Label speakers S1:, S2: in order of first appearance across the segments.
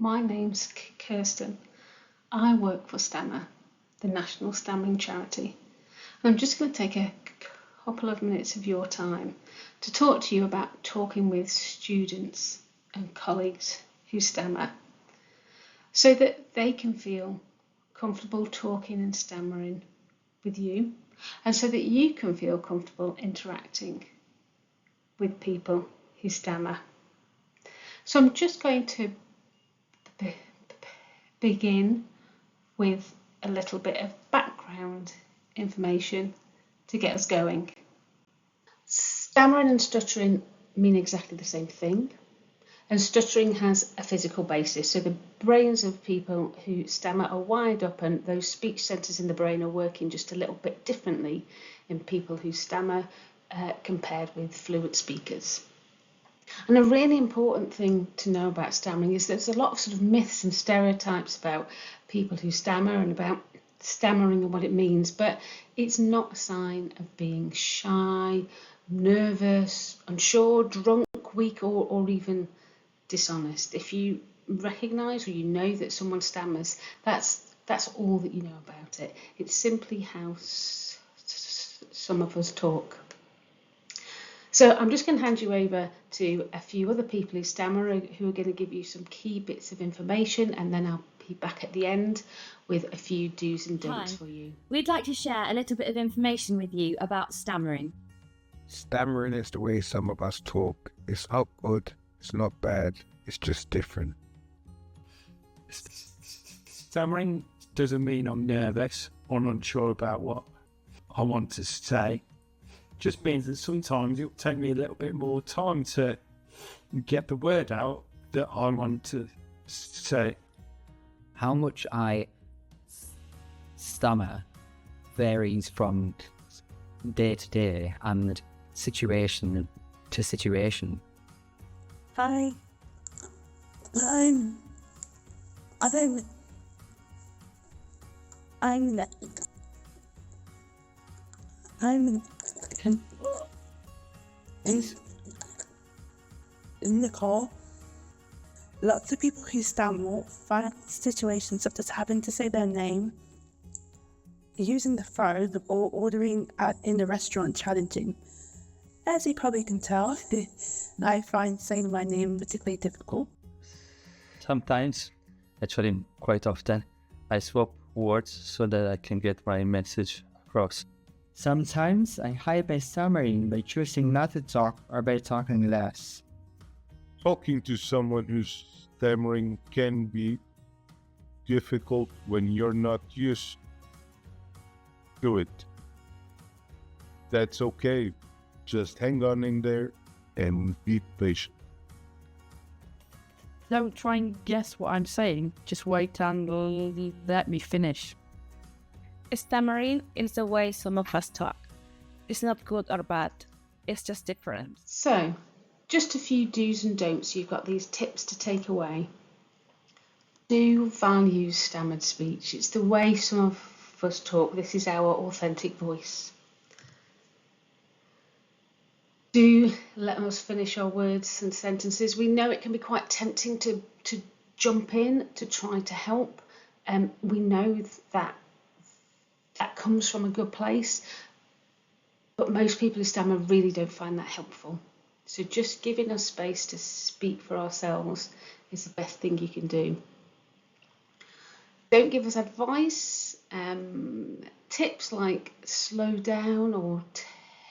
S1: My name's Kirsten. I work for Stammer, the National Stammering Charity. I'm just going to take a couple of minutes of your time to talk to you about talking with students and colleagues who stammer so that they can feel comfortable talking and stammering with you and so that you can feel comfortable interacting with people who stammer. So I'm just going to begin with a little bit of background information to get us going. Stammering and stuttering mean exactly the same thing, and stuttering has a physical basis. So the brains of people who stammer are wired up, and those speech centres in the brain are working just a little bit differently in people who stammer compared with fluent speakers. And a really important thing to know about stammering is there's a lot of sort of myths and stereotypes about people who stammer and about stammering and what it means, but it's not a sign of being shy, nervous, unsure, drunk, weak, or even dishonest. If you recognise or you know that someone stammers, that's all that you know about it. It's simply how some of us talk. So I'm just going to hand you over to a few other people who stammer who are going to give you some key bits of information, and then I'll be back at the end with a few do's and don'ts for you.
S2: We'd like to share a little bit of information with you about stammering.
S3: Stammering is the way some of us talk. It's not good, it's not bad, it's just different.
S4: Stammering doesn't mean I'm nervous or unsure about what I want to say. Just means that sometimes it'll take me a little bit more time to get the word out that I want to say.
S5: How much I stammer varies from day to day and situation to situation.
S6: I'm Nicole. Lots of people who stammer find situations such as having to say their name, using the phone, or ordering in a restaurant challenging. As you probably can tell, I find saying my name particularly difficult.
S7: Sometimes, actually quite often, I swap words so that I can get my message across.
S8: Sometimes I hide my stammering by choosing not to talk or by talking less.
S3: Talking to someone who's stammering can be difficult when you're not used to it. That's okay. Just hang on in there and be patient.
S9: Don't try and guess what I'm saying. Just wait and let me finish.
S10: Stammering is the way some of us talk. It's not good or bad. It's just different.
S1: So, just a few do's and don'ts. You've got these tips to take away. Do value stammered speech. It's the way some of us talk. This is our authentic voice. Do let us finish our words and sentences. We know it can be quite tempting to jump in to try to help. We know that comes from a good place, but most people who stammer really don't find that helpful. So just giving us space to speak for ourselves is the best thing you can do. Don't give us advice. Tips like slow down or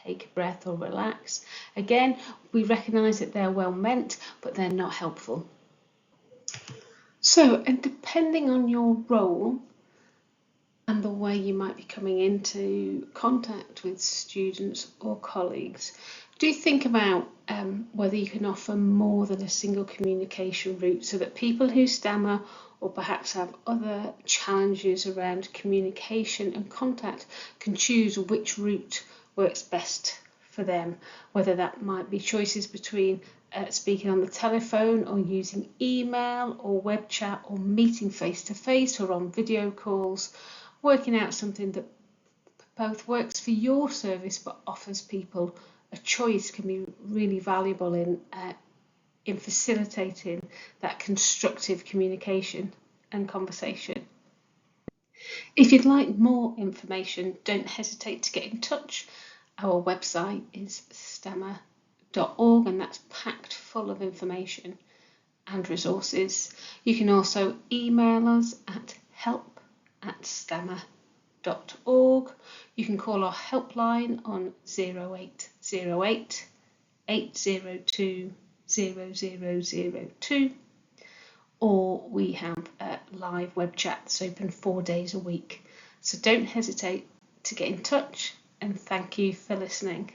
S1: take a breath or relax. Again, we recognise that they're well meant, but they're not helpful. So, and depending on your role and the way you might be coming into contact with students or colleagues, do think about whether you can offer more than a single communication route so that people who stammer or perhaps have other challenges around communication and contact can choose which route works best for them, whether that might be choices between speaking on the telephone or using email or web chat or meeting face to face or on video calls, working out something that both works for your service but offers people a choice can be really valuable in in facilitating that constructive communication and conversation. If you'd like more information, don't hesitate to get in touch. Our website is stammer.org, and that's packed full of information and resources. You can also email us at help@stammer.org. You can call our helpline on 0808 802 0002, or we have live web chats open 4 days a week. So don't hesitate to get in touch, and thank you for listening.